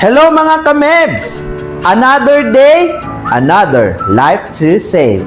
Hello mga kamebs! Another day, another life to save.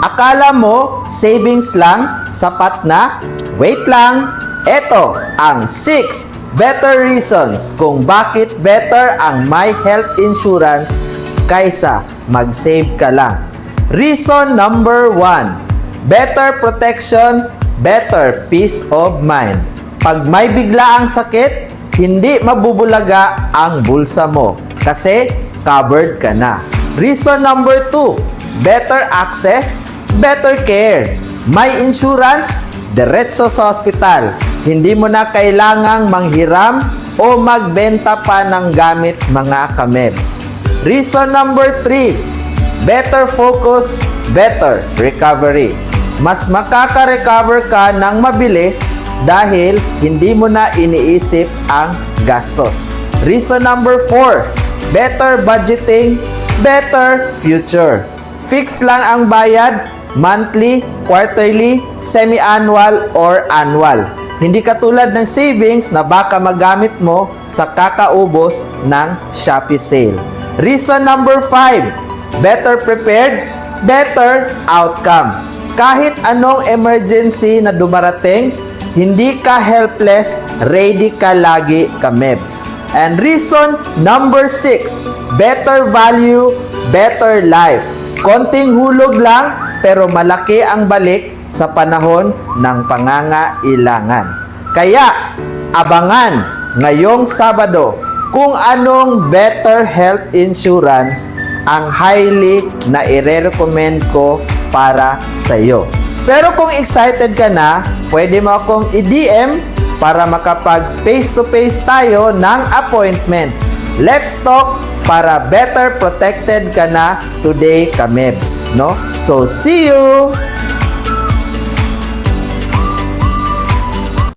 Akala mo savings lang, sapat na? Wait lang! Ito ang 6 better reasons kung bakit better ang My Health Insurance kaysa mag-save ka lang. Reason number 1, better protection, better peace of mind. Pag may biglaang sakit, hindi mabubulaga ang bulsa mo kasi covered ka na. Reason number 2, better access, better care. May insurance, diretso sa ospital. Hindi mo na kailangang manghiram o magbenta pa ng gamit mga kamebs. Reason number 3, better focus, better recovery. Mas makaka-recover ka ng mabilis dahil hindi mo na iniisip ang gastos. Reason number 4, better budgeting, better future. Fix lang ang bayad, monthly, quarterly, semi-annual, or annual. Hindi katulad ng savings na baka magamit mo sa kakaubos ng Shopee sale. Reason number 5, better prepared, better outcome. Kahit anong emergency na dumarating, hindi ka helpless, ready ka lagi kamebs. And reason number 6, better value, better life. Konting hulog lang, pero malaki ang balik sa panahon ng pangangailangan. Kaya, abangan ngayong Sabado kung anong better health insurance ang highly na i-recommend ko para sa iyo. Pero kung excited ka na, pwede mo akong i-DM para makapag face-to-face tayo ng appointment. Let's talk para better protected ka na today, kamebs, no? So, see you!